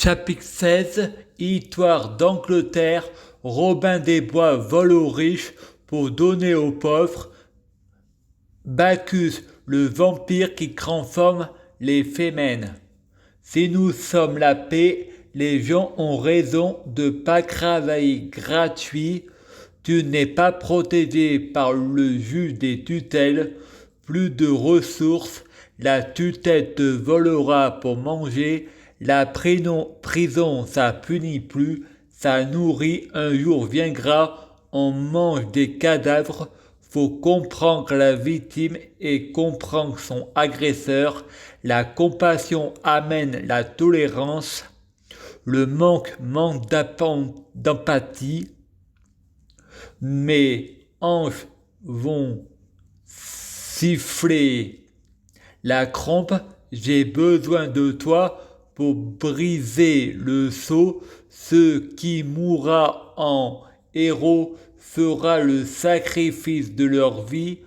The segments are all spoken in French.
Chapitre 16, Histoire d'Angleterre. Robin des Bois vole aux riches pour donner aux pauvres. Bacchus, le vampire qui transforme les fémènes. Si nous sommes la paix, les gens ont raison de pas travailler gratuit. Tu n'es pas protégé par le juge des tutelles. Plus de ressources, la tutelle te volera pour manger. La prison, ça punit plus, ça nourrit. Un jour viendra, on mange des cadavres. Faut comprendre la victime et comprendre son agresseur. La compassion amène la tolérance. Le manque d'empathie. Mes hanches vont siffler la crampe. J'ai besoin de toi pour briser le sceau. Ce qui mourra en héros fera le sacrifice de leur vie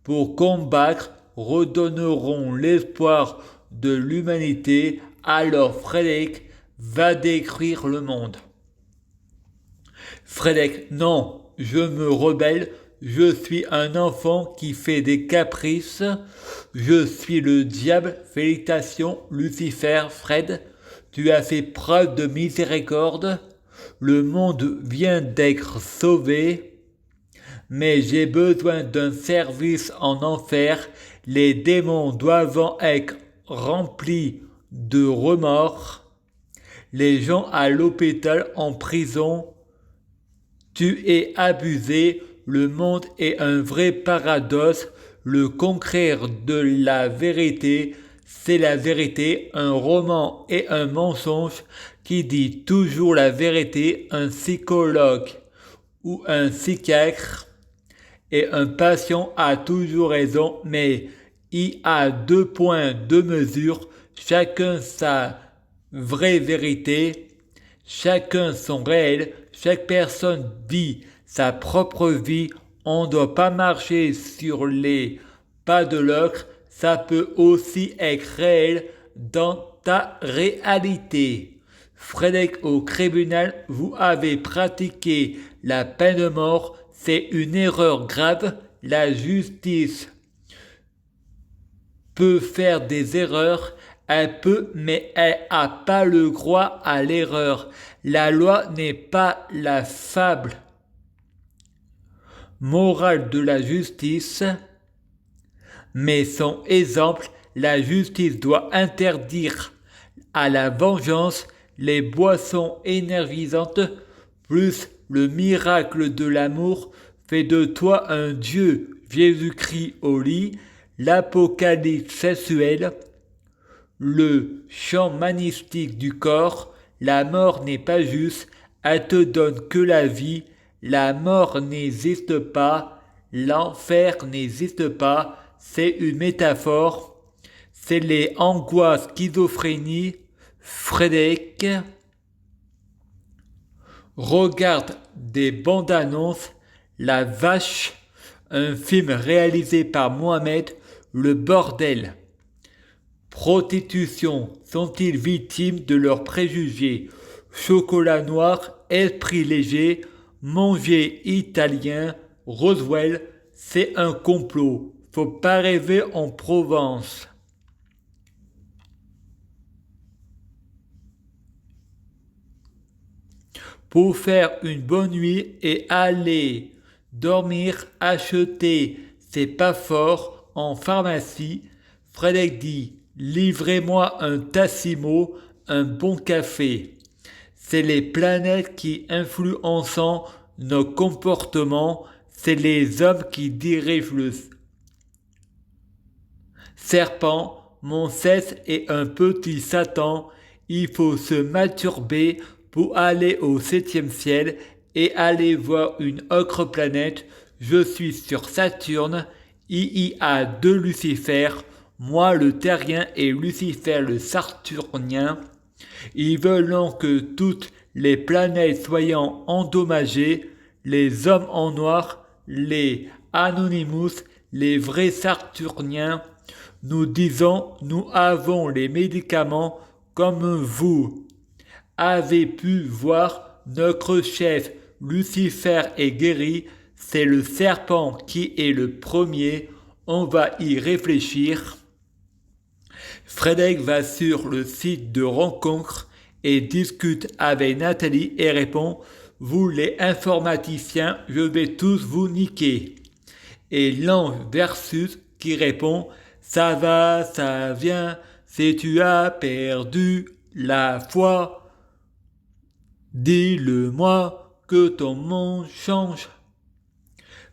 pour combattre, redonneront l'espoir de l'humanité. Alors Frédéric va décrire le monde. Frédéric, non, je me rebelle. Je suis un enfant qui fait des caprices. Je suis le diable. Félicitations, Lucifer, Fred. Tu as fait preuve de miséricorde. Le monde vient d'être sauvé. Mais j'ai besoin d'un service en enfer. Les démons doivent être remplis de remords. Les gens à l'hôpital, en prison. Tu es abusé. Le monde est un vrai paradoxe. Le contraire de la vérité, c'est la vérité. Un roman est un mensonge qui dit toujours la vérité. Un psychologue ou un psychiatre et un patient a toujours raison, mais il a 2 points de mesure. Chacun sa vraie vérité. Chacun son réel. Chaque personne vit sa propre vie. On ne doit pas marcher sur les pas de l'autre. Ça peut aussi être réel dans ta réalité. Frédéric, au tribunal, vous avez pratiqué la peine de mort. C'est une erreur grave. La justice peut faire des erreurs. Elle peut, mais elle n'a pas le droit à l'erreur. La loi n'est pas la fable morale de la justice, mais son exemple. La justice doit interdire à la vengeance les boissons énergisantes, plus le miracle de l'amour fait de toi un Dieu. Jésus-Christ au lit, l'apocalypse sexuel, le chant magnétique du corps. La mort n'est pas juste, elle te donne que la vie. La mort n'existe pas, l'enfer n'existe pas, c'est une métaphore. C'est les angoisses schizophrénie. Frédéric regarde des bandes annonces. La vache, un film réalisé par Mohamed. Le bordel. Prostitution, sont-ils victimes de leurs préjugés? Chocolat noir, esprit léger, manger italien, Roswell, c'est un complot. Faut pas rêver en Provence. Pour faire une bonne nuit et aller dormir, acheter, c'est pas fort, en pharmacie. Frédéric dit, livrez-moi un Tassimo, un bon café. C'est les planètes qui influencent nos comportements. C'est les hommes qui dirigent le serpent. Mon sexe est un petit Satan. Il faut se masturber pour aller au 7e ciel et aller voir une autre planète. Je suis sur Saturne. Il y a 2 Lucifer. Moi le terrien et Lucifer le saturnien. Ils veulent que toutes les planètes soient endommagées. Les hommes en noir, les Anonymous, les vrais Saturniens. Nous disons, nous avons les médicaments comme vous. avez pu voir notre chef Lucifer est guéri, c'est le serpent qui est le premier, on va y réfléchir. Frédéric va sur le site de rencontre et discute avec Nathalie et répond « Vous les informaticiens, je vais tous vous niquer ». Et l'ange versus qui répond « Ça va, ça vient, si tu as perdu la foi, dis-le-moi que ton monde change ».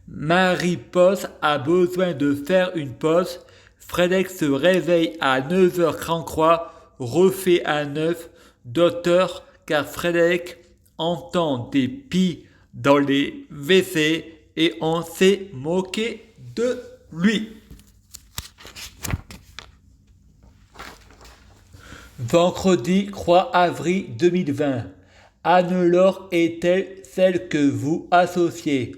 Marie-Pose a besoin de faire une pause. Frédéric se réveille à 9h33, refait à 9, d'auteur car Frédéric entend des pies dans les WC et on s'est moqué de lui. Vendredi 3 avril 2020. Anne-Laure est-elle celle que vous associez?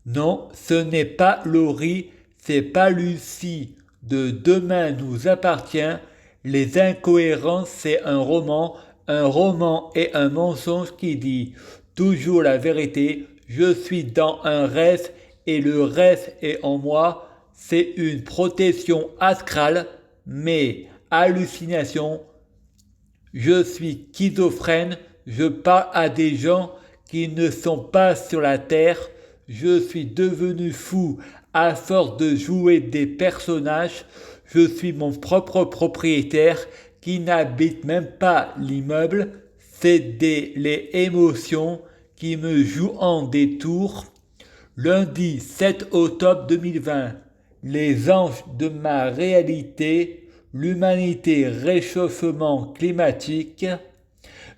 Non, ce n'est pas Laurie, c'est pas Lucie. De Demain nous appartient. Les incohérences, c'est un roman est un mensonge qui dit toujours la vérité. Je suis dans un rêve et le rêve est en moi. C'est une protection astrale, mais hallucination. Je suis schizophrène, je parle à des gens qui ne sont pas sur la terre. Je suis devenu fou à force de jouer des personnages. Je suis mon propre propriétaire qui n'habite même pas l'immeuble. C'est les émotions qui me jouent en détour. Lundi 7 octobre 2020. Les anges de ma réalité. L'humanité, réchauffement climatique.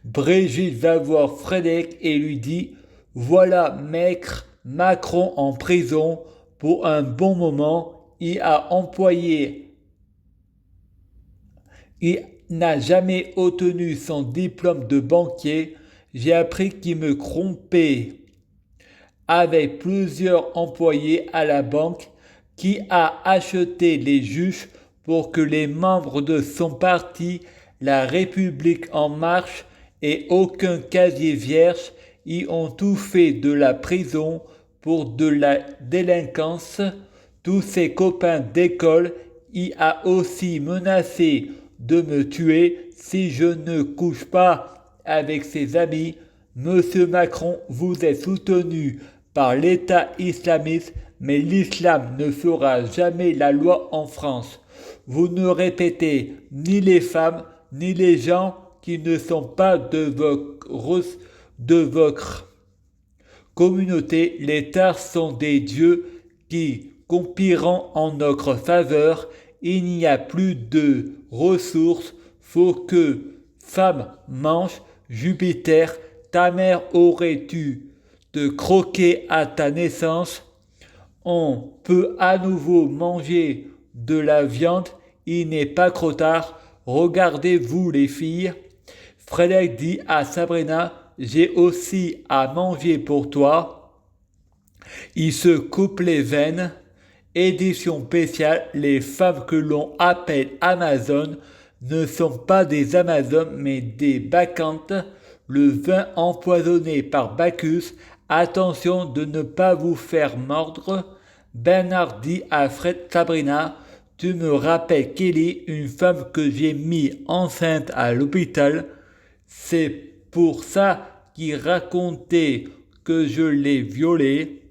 Brigitte va voir Frédéric et lui dit « Voilà maître Macron en prison pour un bon moment. Il n'a jamais obtenu son diplôme de banquier. J'ai appris qu'il me trompait avec plusieurs employés à la banque qui a acheté les juges pour que les membres de son parti, la République en marche, et aucun casier vierge, y ont tout fait de la prison pour de la délinquance. Tous ses copains d'école y a aussi menacé de me tuer si je ne couche pas avec ses amis. Monsieur Macron, vous êtes soutenu par l'État islamiste, mais l'islam ne fera jamais la loi en France. Vous ne répétez ni les femmes, ni les gens qui ne sont pas de votre communauté. Les tares sont des dieux qui conspirent en notre faveur. Il n'y a plus de ressources. Faut que femme mange. Jupiter, ta mère aurait dû te croquer à ta naissance. On peut à nouveau manger de la viande. Il n'est pas trop tard. Regardez-vous les filles. Frédéric dit à Sabrina, j'ai aussi à manger pour toi. Il se coupe les veines. Édition spéciale, les femmes que l'on appelle Amazon ne sont pas des Amazones mais des bacchantes. Le vin empoisonné par Bacchus. Attention de ne pas vous faire mordre. Bernard dit à Sabrina, tu me rappelles Kelly, une femme que j'ai mis enceinte à l'hôpital. C'est pour ça qu'il racontait que je l'ai violée.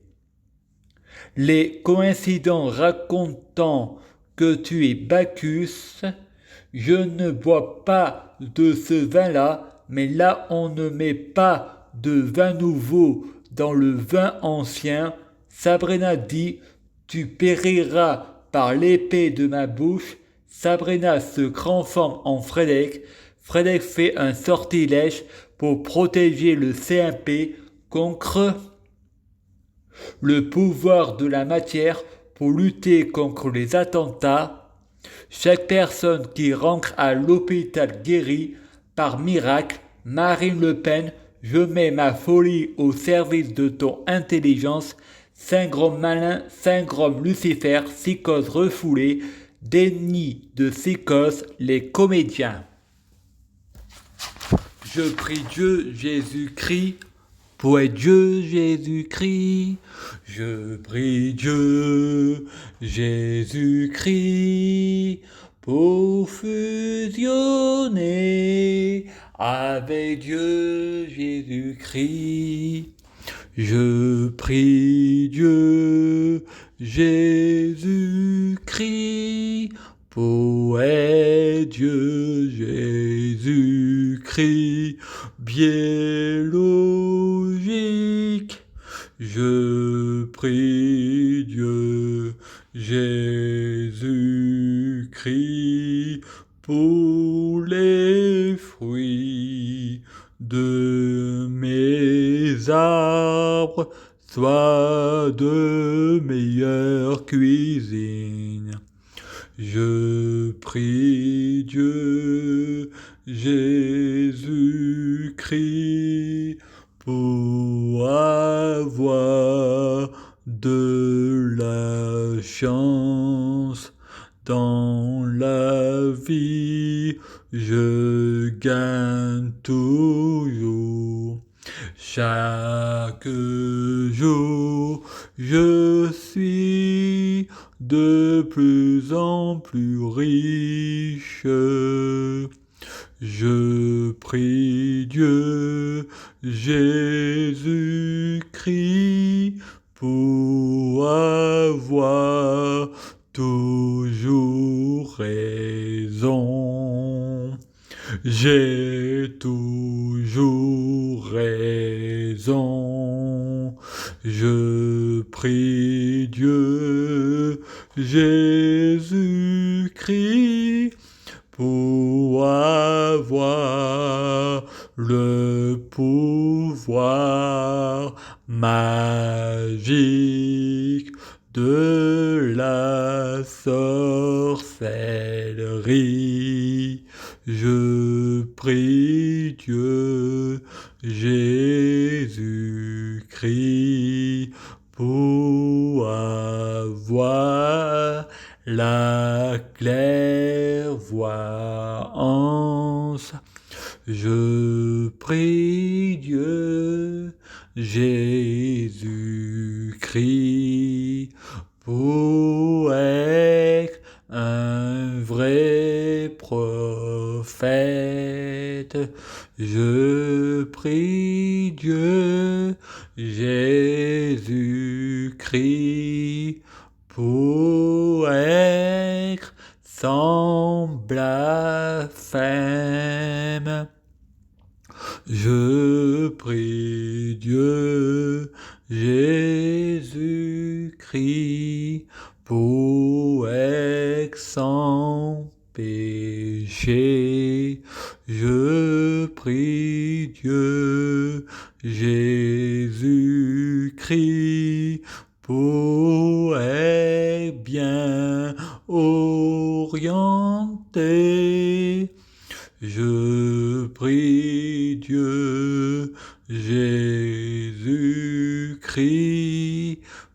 Les coïncidences racontant que tu es Bacchus. Je ne bois pas de ce vin-là, mais là on ne met pas de vin nouveau dans le vin ancien. Sabrina dit, tu périras par l'épée de ma bouche. Sabrina se transforme en Frédéric. Frédéric fait un sortilège pour protéger le CMP contre le pouvoir de la matière pour lutter contre les attentats. Chaque personne qui rentre à l'hôpital guérit par miracle. Marine Le Pen, je mets ma folie au service de ton intelligence. Syndrome malin, syndrome Lucifer, psychose refoulée, déni de psychose, les comédiens. Je prie Dieu Jésus-Christ pour être Dieu Jésus-Christ. Je prie Dieu Jésus-Christ pour fusionner avec Dieu Jésus-Christ. Je prie Dieu Jésus-Christ pour être Dieu Jésus-Christ biologique. Je prie Dieu Jésus-Christ pour les fruits de mes arbres, soit de meilleure cuisine. Je prie Dieu Jésus-Christ pour avoir de la chance dans la vie. Je gagne toujours. Chaque jour, je suis de plus en plus riche. Je prie Dieu Jésus-Christ pour avoir toujours raison. J'ai toujours raison. Je prie Dieu Jésus-Christ pour avoir le pouvoir magique de la sorcellerie. Je prie Dieu Jésus-Christ pour avoir la clairvoyance. Je prie Dieu Jésus-Christ pour être un vrai prophète. Je prie Dieu Jésus-Christ pour être sans blasphème. Je prie Dieu Jésus-Christ pour être sans péché. Je prie Dieu Jésus-Christ pour être bien orienté. Je prie Dieu Jésus-Christ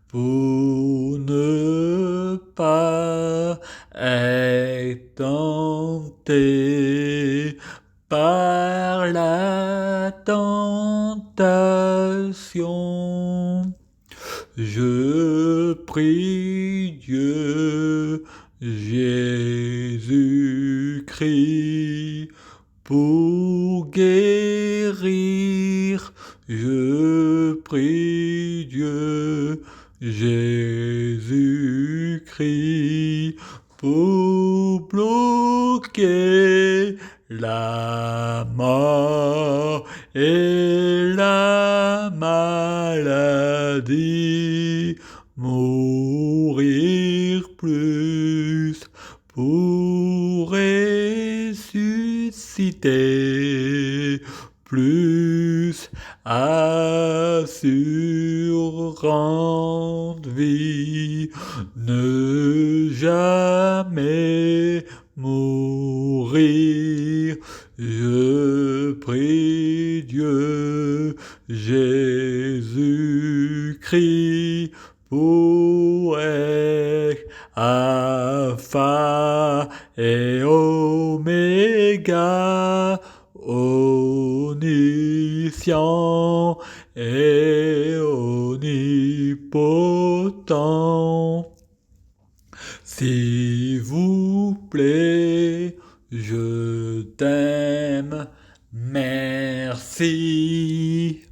pour ne pas être tenté par la tentation. Je prie Dieu Jésus-Christ pour guérir. Je prie Dieu Jésus-Christ pour bloquer la mort et la maladie. Mourir plus pour ressusciter plus, assurante vie, ne jamais mourir. Je prie Dieu Jésus-Christ pour être Alpha et Oméga, au omniscient et omnipotent. S'il vous plaît, je t'aime, merci.